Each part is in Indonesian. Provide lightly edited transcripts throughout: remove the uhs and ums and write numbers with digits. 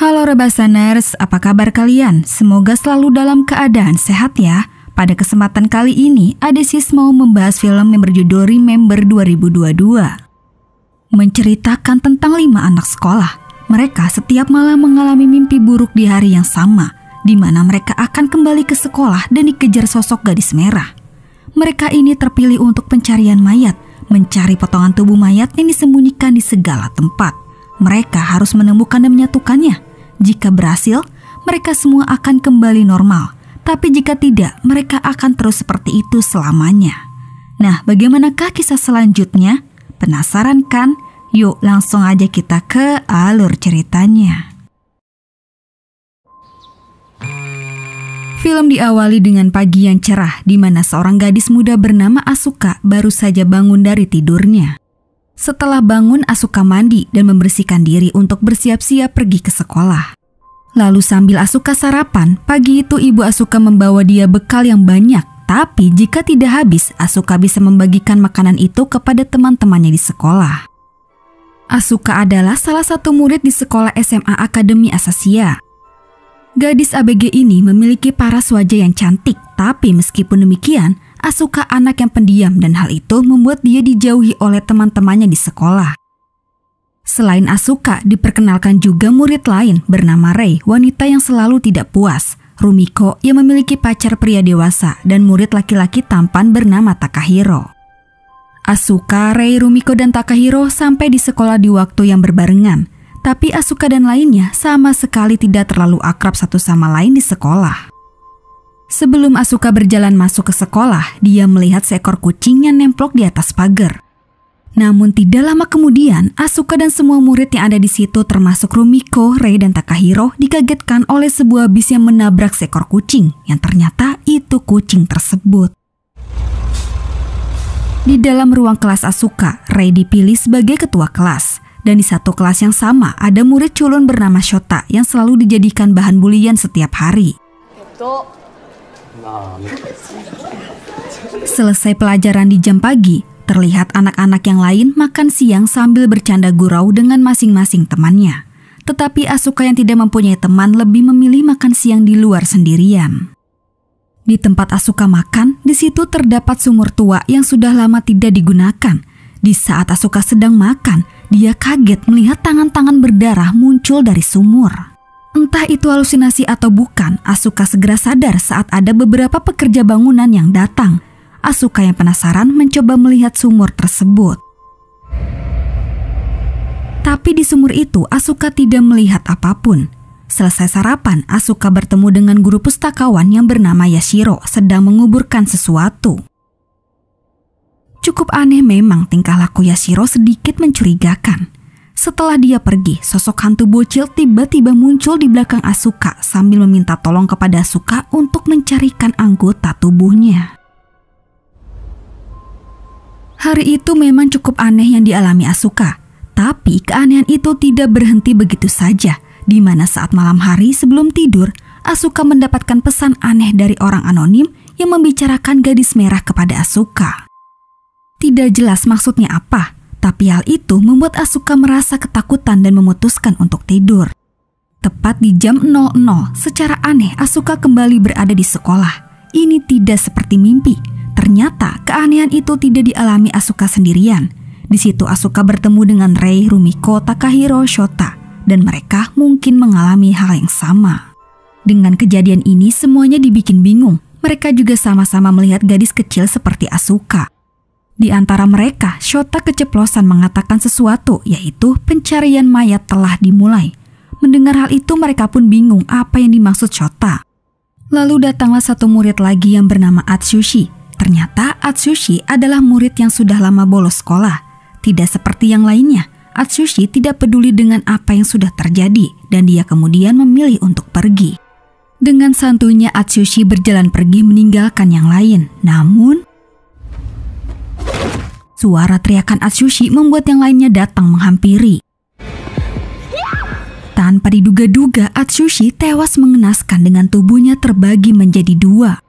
Halo Rebasaners, apa kabar kalian? Semoga selalu dalam keadaan sehat ya. Pada kesempatan kali ini, Adesis mau membahas film yang berjudul Remember 2022. Menceritakan tentang 5 anak sekolah. Mereka setiap malam mengalami mimpi buruk di hari yang sama, di mana mereka akan kembali ke sekolah dan dikejar sosok gadis merah. Mereka ini terpilih untuk pencarian mayat, mencari potongan tubuh mayat yang disembunyikan di segala tempat. Mereka harus menemukan dan menyatukannya. Jika berhasil, mereka semua akan kembali normal. Tapi jika tidak, mereka akan terus seperti itu selamanya. Nah, bagaimanakah kisah selanjutnya? Penasaran kan? Yuk langsung aja kita ke alur ceritanya. Film diawali dengan pagi yang cerah di mana seorang gadis muda bernama Asuka baru saja bangun dari tidurnya. Setelah bangun, Asuka mandi dan membersihkan diri untuk bersiap-siap pergi ke sekolah. Lalu sambil Asuka sarapan, pagi itu ibu Asuka membawa dia bekal yang banyak. Tapi jika tidak habis, Asuka bisa membagikan makanan itu kepada teman-temannya di sekolah. Asuka adalah salah satu murid di sekolah SMA Akademi Asasia. Gadis ABG ini memiliki paras wajah yang cantik, tapi meskipun demikian, Asuka anak yang pendiam dan hal itu membuat dia dijauhi oleh teman-temannya di sekolah. Selain Asuka, diperkenalkan juga murid lain bernama Rei, wanita yang selalu tidak puas, Rumiko yang memiliki pacar pria dewasa, dan murid laki-laki tampan bernama Takahiro. Asuka, Rei, Rumiko, dan Takahiro sampai di sekolah di waktu yang berbarengan, tapi Asuka dan lainnya sama sekali tidak terlalu akrab satu sama lain di sekolah. Sebelum Asuka berjalan masuk ke sekolah, dia melihat seekor kucing yang nemplok di atas pagar. Namun tidak lama kemudian, Asuka dan semua murid yang ada di situ termasuk Rumiko, Rei, dan Takahiro dikagetkan oleh sebuah bis yang menabrak seekor kucing yang ternyata itu kucing tersebut. Di dalam ruang kelas Asuka, Rei dipilih sebagai ketua kelas. Dan di satu kelas yang sama ada murid culun bernama Shota yang selalu dijadikan bahan bulian setiap hari. Selesai pelajaran di jam pagi, terlihat anak-anak yang lain makan siang sambil bercanda gurau dengan masing-masing temannya. Tetapi Asuka yang tidak mempunyai teman lebih memilih makan siang di luar sendirian. Di tempat Asuka makan, di situ terdapat sumur tua yang sudah lama tidak digunakan. Di saat Asuka sedang makan, dia kaget melihat tangan-tangan berdarah muncul dari sumur. Entah itu halusinasi atau bukan, Asuka segera sadar saat ada beberapa pekerja bangunan yang datang. Asuka yang penasaran mencoba melihat sumur tersebut. Tapi di sumur itu Asuka tidak melihat apapun. Selesai sarapan, Asuka bertemu dengan guru pustakawan yang bernama Yashiro sedang menguburkan sesuatu. Cukup aneh memang tingkah laku Yashiro sedikit mencurigakan. Setelah dia pergi, sosok hantu bocil tiba-tiba muncul di belakang Asuka sambil meminta tolong kepada Asuka untuk mencarikan anggota tubuhnya. Hari itu memang cukup aneh yang dialami Asuka, tapi keanehan itu tidak berhenti begitu saja, di mana saat malam hari sebelum tidur, Asuka mendapatkan pesan aneh dari orang anonim yang membicarakan gadis merah kepada Asuka. Tidak jelas maksudnya apa, tapi hal itu membuat Asuka merasa ketakutan dan memutuskan untuk tidur. Tepat di jam 00, secara aneh Asuka kembali berada di sekolah. Ini tidak seperti mimpi. Ternyata keanehan itu tidak dialami Asuka sendirian. Di situ Asuka bertemu dengan Rei, Rumiko, Takahiro, Shota, dan mereka mungkin mengalami hal yang sama. Dengan kejadian ini semuanya dibikin bingung. Mereka juga sama-sama melihat gadis kecil seperti Asuka. Di antara mereka, Shota keceplosan mengatakan sesuatu, yaitu pencarian mayat telah dimulai. Mendengar hal itu mereka pun bingung apa yang dimaksud Shota. Lalu datanglah satu murid lagi yang bernama Atsushi. Ternyata Atsushi adalah murid yang sudah lama bolos sekolah. Tidak seperti yang lainnya, Atsushi tidak peduli dengan apa yang sudah terjadi dan dia kemudian memilih untuk pergi. Dengan santuinya Atsushi berjalan pergi meninggalkan yang lain. Namun suara teriakan Atsushi membuat yang lainnya datang menghampiri. Tanpa diduga-duga, Atsushi tewas mengenaskan dengan tubuhnya terbagi menjadi 2.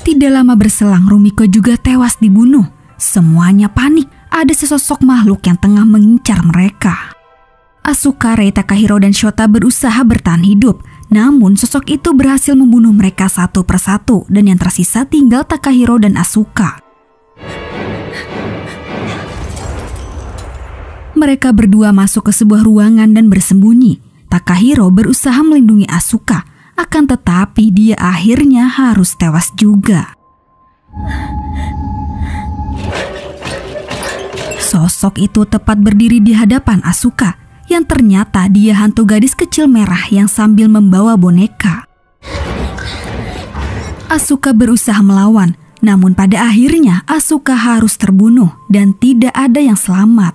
Tidak lama berselang, Rumiko juga tewas dibunuh. Semuanya panik, ada sesosok makhluk yang tengah mengincar mereka. Asuka, Rei, Takahiro, dan Shota berusaha bertahan hidup. Namun sosok itu berhasil membunuh mereka satu persatu dan yang tersisa tinggal Takahiro dan Asuka. Mereka berdua masuk ke sebuah ruangan dan bersembunyi. Takahiro berusaha melindungi Asuka, akan tetapi dia akhirnya harus tewas juga. Sosok itu tepat berdiri di hadapan Asuka, yang ternyata dia hantu gadis kecil merah yang sambil membawa boneka. Asuka berusaha melawan, namun pada akhirnya Asuka harus terbunuh dan tidak ada yang selamat.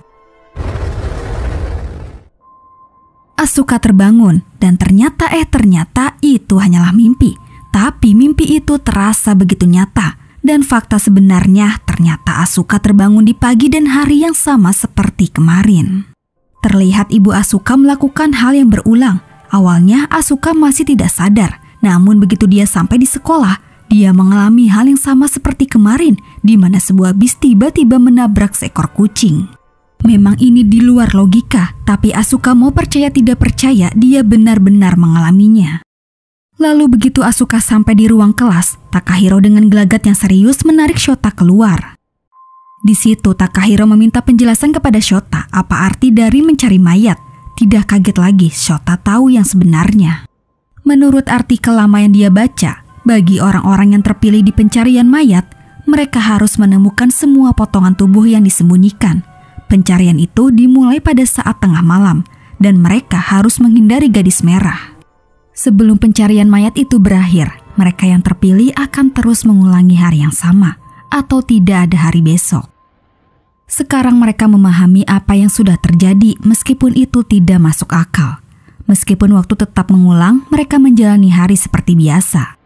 Asuka terbangun dan ternyata itu hanyalah mimpi. Tapi mimpi itu terasa begitu nyata. Dan fakta sebenarnya ternyata Asuka terbangun di pagi dan hari yang sama seperti kemarin. Terlihat ibu Asuka melakukan hal yang berulang. Awalnya Asuka masih tidak sadar. Namun begitu dia sampai di sekolah, dia mengalami hal yang sama seperti kemarin, di mana sebuah bis tiba-tiba menabrak seekor kucing. Memang ini di luar logika, tapi Asuka mau percaya tidak percaya, dia benar-benar mengalaminya. Lalu begitu Asuka sampai di ruang kelas, Takahiro dengan gelagat yang serius menarik Shota keluar. Di situ Takahiro meminta penjelasan kepada Shota apa arti dari mencari mayat. Tidak kaget lagi, Shota tahu yang sebenarnya. Menurut artikel lama yang dia baca, bagi orang-orang yang terpilih di pencarian mayat, mereka harus menemukan semua potongan tubuh yang disembunyikan. Pencarian itu dimulai pada saat tengah malam dan mereka harus menghindari gadis merah. Sebelum pencarian mayat itu berakhir, mereka yang terpilih akan terus mengulangi hari yang sama atau tidak ada hari besok. Sekarang mereka memahami apa yang sudah terjadi meskipun itu tidak masuk akal. Meskipun waktu tetap mengulang, mereka menjalani hari seperti biasa.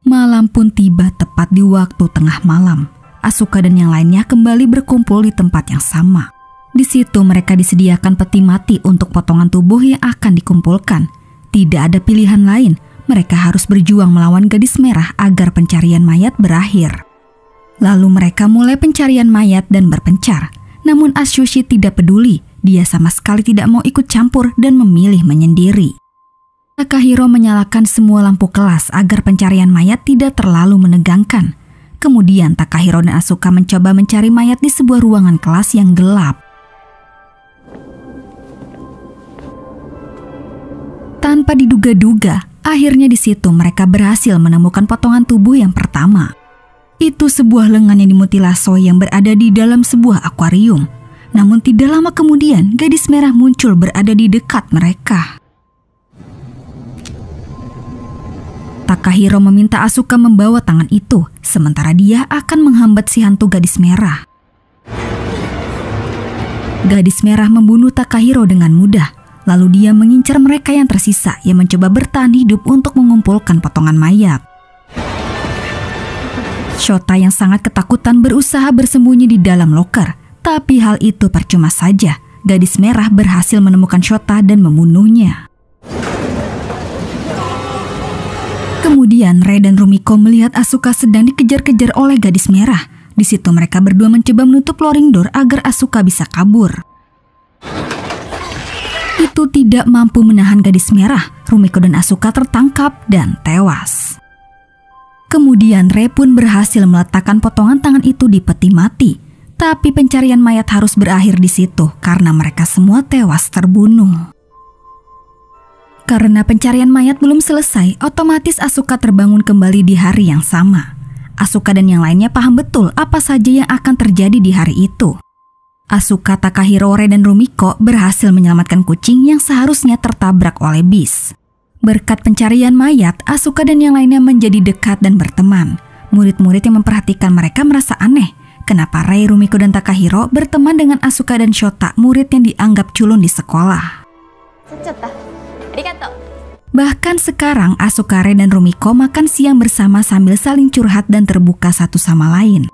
Malam pun tiba tepat di waktu tengah malam. Asuka dan yang lainnya kembali berkumpul di tempat yang sama. Di situ mereka disediakan peti mati untuk potongan tubuh yang akan dikumpulkan. Tidak ada pilihan lain, mereka harus berjuang melawan gadis merah agar pencarian mayat berakhir. Lalu mereka mulai pencarian mayat dan berpencar. Namun Atsushi tidak peduli, dia sama sekali tidak mau ikut campur dan memilih menyendiri. Takahiro menyalakan semua lampu kelas agar pencarian mayat tidak terlalu menegangkan. Kemudian Takahiro dan Asuka mencoba mencari mayat di sebuah ruangan kelas yang gelap. Tanpa diduga-duga, akhirnya di situ mereka berhasil menemukan potongan tubuh yang pertama. Itu sebuah lengan yang dimutilasi yang berada di dalam sebuah akuarium. Namun tidak lama kemudian, gadis merah muncul berada di dekat mereka. Takahiro meminta Asuka membawa tangan itu, sementara dia akan menghambat si hantu gadis merah. Gadis merah membunuh Takahiro dengan mudah, lalu dia mengincar mereka yang tersisa yang mencoba bertahan hidup untuk mengumpulkan potongan mayat. Shota yang sangat ketakutan berusaha bersembunyi di dalam loker, tapi hal itu percuma saja. Gadis merah berhasil menemukan Shota dan membunuhnya. Kemudian Rei dan Rumiko melihat Asuka sedang dikejar-kejar oleh gadis merah. Di situ mereka berdua mencoba menutup lowering door agar Asuka bisa kabur. Itu tidak mampu menahan gadis merah. Rumiko dan Asuka tertangkap dan tewas. Kemudian Rei pun berhasil meletakkan potongan tangan itu di peti mati. Tapi pencarian mayat harus berakhir di situ karena mereka semua tewas terbunuh. Karena pencarian mayat belum selesai, otomatis Asuka terbangun kembali di hari yang sama. Asuka dan yang lainnya paham betul apa saja yang akan terjadi di hari itu. Asuka, Takahiro, Rei, dan Rumiko berhasil menyelamatkan kucing yang seharusnya tertabrak oleh bis. Berkat pencarian mayat, Asuka dan yang lainnya menjadi dekat dan berteman. Murid-murid yang memperhatikan mereka merasa aneh. Kenapa Rei, Rumiko, dan Takahiro berteman dengan Asuka dan Shota, murid yang dianggap culun di sekolah. Bahkan sekarang Asuka, Rei, dan Rumiko makan siang bersama sambil saling curhat dan terbuka satu sama lain.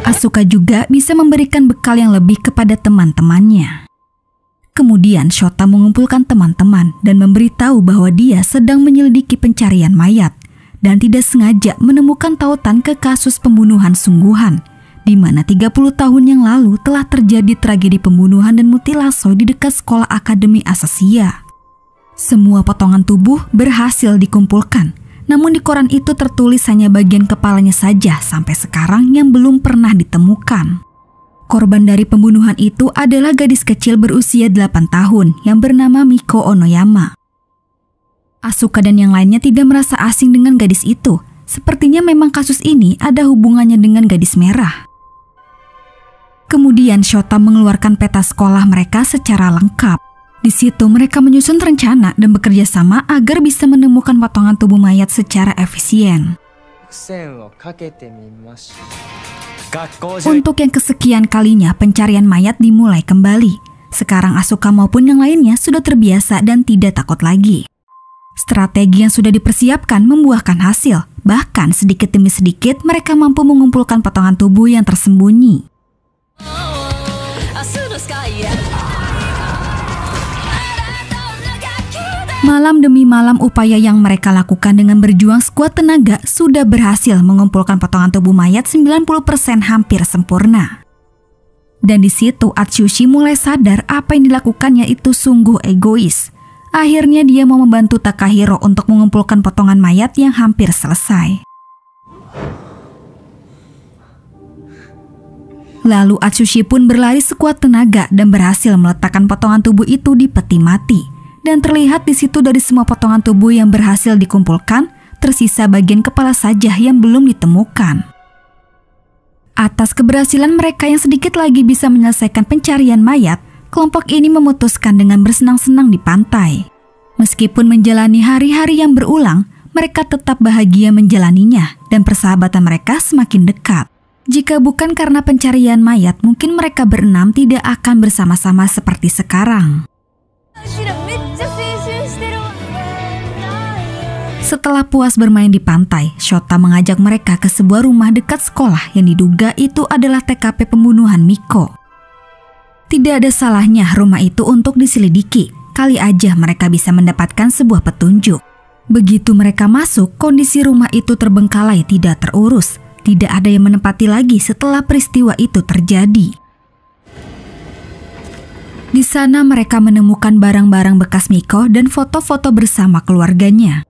Asuka juga bisa memberikan bekal yang lebih kepada teman-temannya. Kemudian Shota mengumpulkan teman-teman dan memberitahu bahwa dia sedang menyelidiki pencarian mayat dan tidak sengaja menemukan tautan ke kasus pembunuhan sungguhan. di mana 30 tahun yang lalu telah terjadi tragedi pembunuhan dan mutilasi di dekat sekolah Akademi Asasia. Semua potongan tubuh berhasil dikumpulkan, namun di koran itu tertulis hanya bagian kepalanya saja sampai sekarang yang belum pernah ditemukan. Korban dari pembunuhan itu adalah gadis kecil berusia 8 tahun yang bernama Miko Onoyama. Asuka dan yang lainnya tidak merasa asing dengan gadis itu. Sepertinya memang kasus ini ada hubungannya dengan gadis merah. Kemudian Shota mengeluarkan peta sekolah mereka secara lengkap. Di situ mereka menyusun rencana dan bekerja sama agar bisa menemukan potongan tubuh mayat secara efisien. Untuk yang kesekian kalinya pencarian mayat dimulai kembali. Sekarang Asuka maupun yang lainnya sudah terbiasa dan tidak takut lagi. Strategi yang sudah dipersiapkan membuahkan hasil. Bahkan sedikit demi sedikit mereka mampu mengumpulkan potongan tubuh yang tersembunyi. Malam demi malam upaya yang mereka lakukan dengan berjuang sekuat tenaga sudah berhasil mengumpulkan potongan tubuh mayat 90% hampir sempurna. Dan di situ Atsushi mulai sadar apa yang dilakukannya itu sungguh egois. Akhirnya dia mau membantu Takahiro untuk mengumpulkan potongan mayat yang hampir selesai. Lalu Atsushi pun berlari sekuat tenaga dan berhasil meletakkan potongan tubuh itu di peti mati. Dan terlihat di situ dari semua potongan tubuh yang berhasil dikumpulkan, tersisa bagian kepala saja yang belum ditemukan. Atas keberhasilan mereka yang sedikit lagi bisa menyelesaikan pencarian mayat, kelompok ini memutuskan dengan bersenang-senang di pantai. Meskipun menjalani hari-hari yang berulang, mereka tetap bahagia menjalaninya dan persahabatan mereka semakin dekat. Jika bukan karena pencarian mayat, mungkin mereka berenam tidak akan bersama-sama seperti sekarang. Setelah puas bermain di pantai, Shota mengajak mereka ke sebuah rumah dekat sekolah yang diduga itu adalah TKP pembunuhan Miko. Tidak ada salahnya rumah itu untuk diselidiki, kali aja mereka bisa mendapatkan sebuah petunjuk. Begitu mereka masuk, kondisi rumah itu terbengkalai tidak terurus, tidak ada yang menempati lagi setelah peristiwa itu terjadi. Di sana mereka menemukan barang-barang bekas Miko dan foto-foto bersama keluarganya.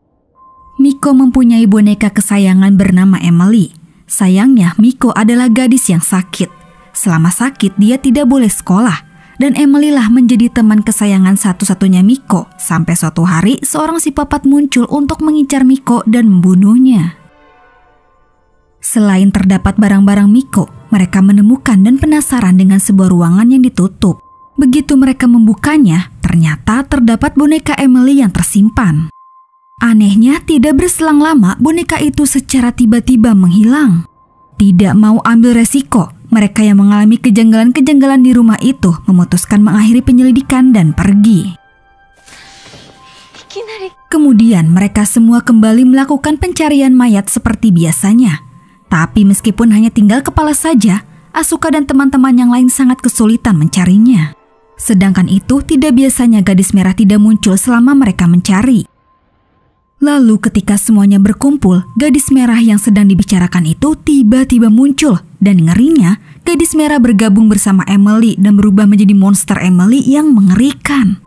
Miko mempunyai boneka kesayangan bernama Emily. Sayangnya, Miko adalah gadis yang sakit. Selama sakit, dia tidak boleh sekolah. Dan Emily lah menjadi teman kesayangan satu-satunya Miko. Sampai suatu hari, seorang psikopat muncul untuk mengincar Miko dan membunuhnya. Selain terdapat barang-barang Miko, mereka menemukan dan penasaran dengan sebuah ruangan yang ditutup. Begitu mereka membukanya, ternyata terdapat boneka Emily yang tersimpan. Anehnya, tidak berselang lama boneka itu secara tiba-tiba menghilang. Tidak mau ambil resiko, mereka yang mengalami kejanggalan-kejanggalan di rumah itu memutuskan mengakhiri penyelidikan dan pergi. Kemudian mereka semua kembali melakukan pencarian mayat seperti biasanya. Tapi meskipun hanya tinggal kepala saja, Asuka dan teman-teman yang lain sangat kesulitan mencarinya. Sedangkan itu tidak biasanya gadis merah tidak muncul selama mereka mencari. Lalu ketika semuanya berkumpul, gadis merah yang sedang dibicarakan itu tiba-tiba muncul. Dan ngerinya, gadis merah bergabung bersama Emily dan berubah menjadi monster Emily yang mengerikan.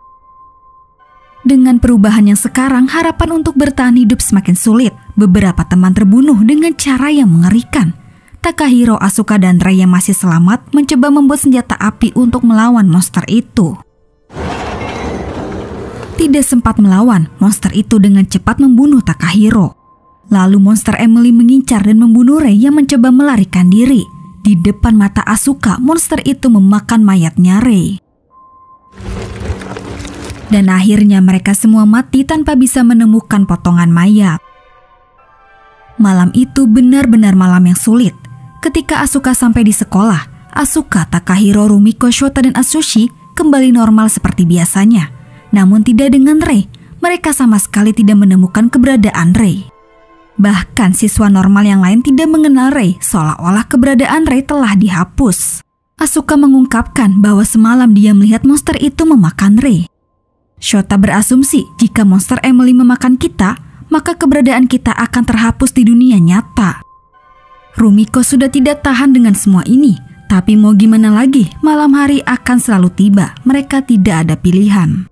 Dengan perubahan yang sekarang, harapan untuk bertahan hidup semakin sulit. Beberapa teman terbunuh dengan cara yang mengerikan. Takahiro, Asuka, dan Rei yang masih selamat mencoba membuat senjata api untuk melawan monster itu. Tidak sempat melawan, monster itu dengan cepat membunuh Takahiro. Lalu monster Emily mengincar dan membunuh Rei yang mencoba melarikan diri. Di depan mata Asuka, monster itu memakan mayatnya Rei. Dan akhirnya mereka semua mati tanpa bisa menemukan potongan mayat. Malam itu benar-benar malam yang sulit. Ketika Asuka sampai di sekolah, Asuka, Takahiro, Rumiko, Shota, dan Atsushi kembali normal seperti biasanya. Namun tidak dengan Rei, mereka sama sekali tidak menemukan keberadaan Rei. Bahkan siswa normal yang lain tidak mengenal Rei, seolah-olah keberadaan Rei telah dihapus. Asuka mengungkapkan bahwa semalam dia melihat monster itu memakan Rei. Shota berasumsi jika monster Emily memakan kita, maka keberadaan kita akan terhapus di dunia nyata. Rumiko sudah tidak tahan dengan semua ini, tapi mau gimana lagi, malam hari akan selalu tiba, mereka tidak ada pilihan.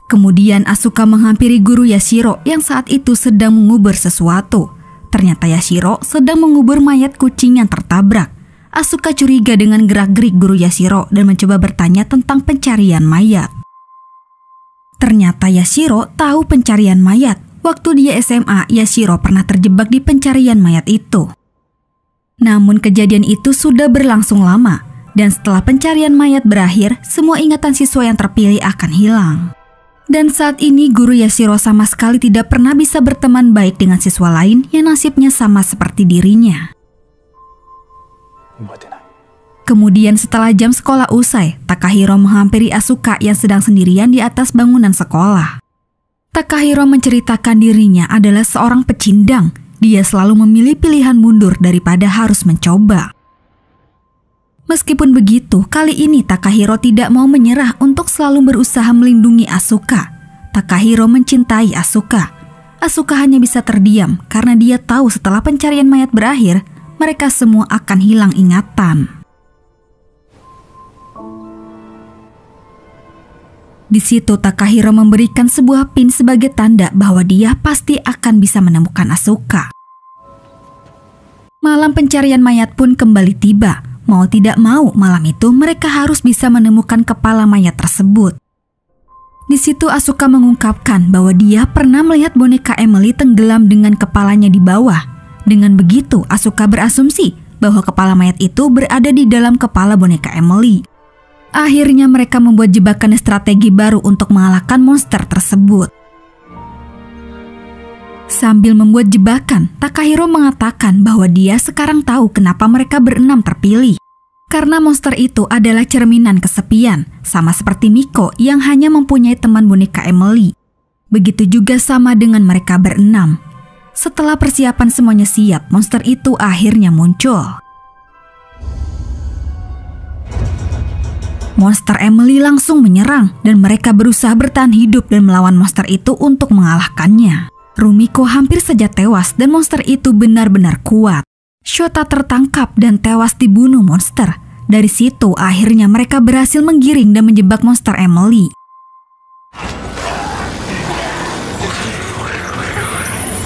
Kemudian Asuka menghampiri guru Yashiro yang saat itu sedang mengubur sesuatu. Ternyata Yashiro sedang mengubur mayat kucing yang tertabrak. Asuka curiga dengan gerak-gerik guru Yashiro dan mencoba bertanya tentang pencarian mayat. Ternyata Yashiro tahu pencarian mayat. Waktu dia SMA, Yashiro pernah terjebak di pencarian mayat itu. Namun kejadian itu sudah berlangsung lama, dan setelah pencarian mayat berakhir, semua ingatan siswa yang terpilih akan hilang. Dan saat ini guru Yashiro sama sekali tidak pernah bisa berteman baik dengan siswa lain yang nasibnya sama seperti dirinya. Kemudian setelah jam sekolah usai, Takahiro menghampiri Asuka yang sedang sendirian di atas bangunan sekolah. Takahiro menceritakan dirinya adalah seorang pecindang. Dia selalu memilih pilihan mundur daripada harus mencoba. Meskipun begitu, kali ini Takahiro tidak mau menyerah untuk selalu berusaha melindungi Asuka. Takahiro mencintai Asuka. Asuka hanya bisa terdiam karena dia tahu setelah pencarian mayat berakhir, mereka semua akan hilang ingatan. Di situ Takahiro memberikan sebuah pin sebagai tanda bahwa dia pasti akan bisa menemukan Asuka. Malam pencarian mayat pun kembali tiba. Mau tidak mau, malam itu mereka harus bisa menemukan kepala mayat tersebut. Di situ Asuka mengungkapkan bahwa dia pernah melihat boneka Emily tenggelam dengan kepalanya di bawah. Dengan begitu, Asuka berasumsi bahwa kepala mayat itu berada di dalam kepala boneka Emily. Akhirnya mereka membuat jebakan strategi baru untuk mengalahkan monster tersebut. Sambil membuat jebakan, Takahiro mengatakan bahwa dia sekarang tahu kenapa mereka berenam terpilih. Karena monster itu adalah cerminan kesepian, sama seperti Miko yang hanya mempunyai teman boneka Emily. Begitu juga sama dengan mereka berenam. Setelah persiapan semuanya siap, monster itu akhirnya muncul. Monster Emily langsung menyerang dan mereka berusaha bertahan hidup dan melawan monster itu untuk mengalahkannya. Rumiko hampir saja tewas dan monster itu benar-benar kuat. Shota tertangkap dan tewas dibunuh monster. Dari situ akhirnya mereka berhasil menggiring dan menjebak monster Emily.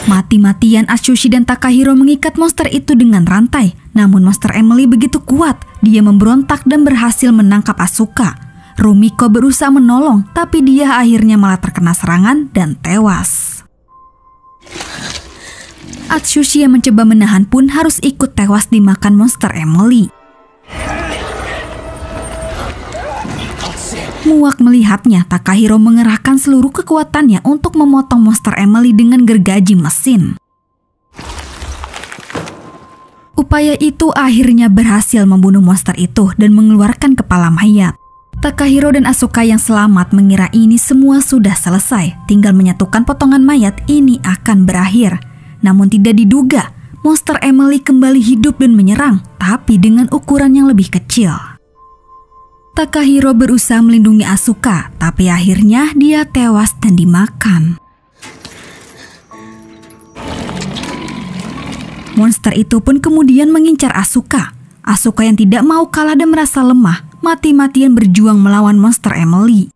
Mati-matian Atsushi dan Takahiro mengikat monster itu dengan rantai. Namun monster Emily begitu kuat, dia memberontak dan berhasil menangkap Asuka. Rumiko berusaha menolong, tapi dia akhirnya malah terkena serangan dan tewas. Atsushi yang mencoba menahan pun harus ikut tewas dimakan monster Emily. Muak melihatnya, Takahiro mengerahkan seluruh kekuatannya untuk memotong monster Emily dengan gergaji mesin. Upaya itu akhirnya berhasil membunuh monster itu dan mengeluarkan kepala mayat. Takahiro dan Asuka yang selamat mengira ini semua sudah selesai, tinggal menyatukan potongan mayat ini akan berakhir. Namun tidak diduga, monster Emily kembali hidup dan menyerang, tapi dengan ukuran yang lebih kecil. Takahiro berusaha melindungi Asuka, tapi akhirnya dia tewas dan dimakan. Monster itu pun kemudian mengincar Asuka. Asuka yang tidak mau kalah dan merasa lemah, mati-matian berjuang melawan monster Emily.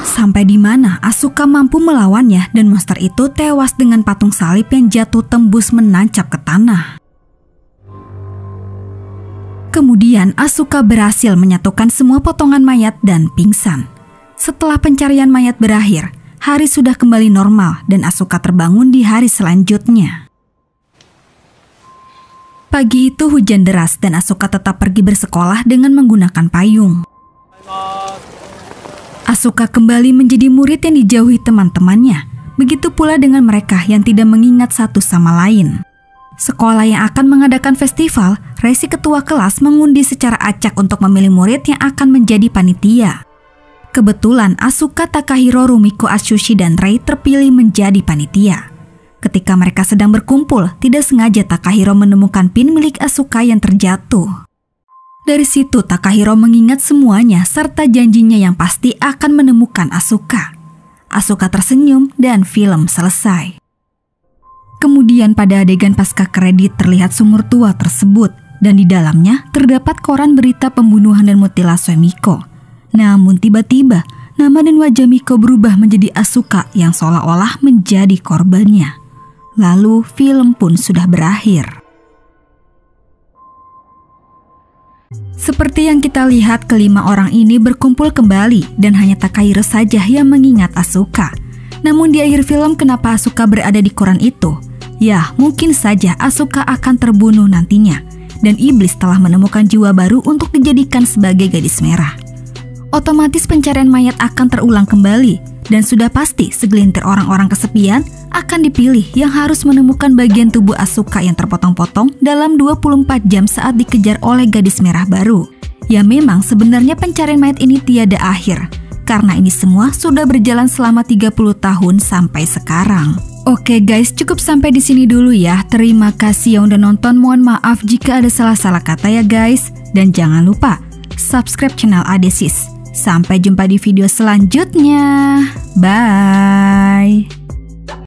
Sampai di mana Asuka mampu melawannya dan monster itu tewas dengan patung salib yang jatuh tembus menancap ke tanah. Kemudian Asuka berhasil menyatukan semua potongan mayat dan pingsan. Setelah pencarian mayat berakhir, hari sudah kembali normal dan Asuka terbangun di hari selanjutnya. Pagi itu hujan deras dan Asuka tetap pergi bersekolah dengan menggunakan payung. Asuka kembali menjadi murid yang dijauhi teman-temannya. Begitu pula dengan mereka yang tidak mengingat satu sama lain. Sekolah yang akan mengadakan festival, Resi ketua kelas mengundi secara acak untuk memilih murid yang akan menjadi panitia. Kebetulan Asuka, Takahiro, Rumiko, Atsushi, dan Rei terpilih menjadi panitia. Ketika mereka sedang berkumpul, tidak sengaja Takahiro menemukan pin milik Asuka yang terjatuh. Dari situ Takahiro mengingat semuanya serta janjinya yang pasti akan menemukan Asuka. Asuka tersenyum dan film selesai. Kemudian pada adegan pasca kredit terlihat sumur tua tersebut dan di dalamnya terdapat koran berita pembunuhan dan mutilasi Miko. Namun tiba-tiba nama dan wajah Miko berubah menjadi Asuka yang seolah-olah menjadi korbannya. Lalu film pun sudah berakhir. Seperti yang kita lihat, kelima orang ini berkumpul kembali dan hanya Takahiro saja yang mengingat Asuka. Namun di akhir film, kenapa Asuka berada di koran itu? Ya, mungkin saja Asuka akan terbunuh nantinya dan iblis telah menemukan jiwa baru untuk dijadikan sebagai gadis merah. Otomatis pencarian mayat akan terulang kembali dan sudah pasti segelintir orang-orang kesepian akan dipilih yang harus menemukan bagian tubuh Asuka yang terpotong-potong dalam 24 jam saat dikejar oleh gadis merah baru. Ya memang sebenarnya pencarian mayat ini tiada akhir karena ini semua sudah berjalan selama 30 tahun sampai sekarang. Oke guys, cukup sampai di sini dulu ya. Terima kasih yang udah nonton. Mohon maaf jika ada salah-salah kata ya guys. Dan jangan lupa subscribe channel Adesis. Sampai jumpa di video selanjutnya. Bye.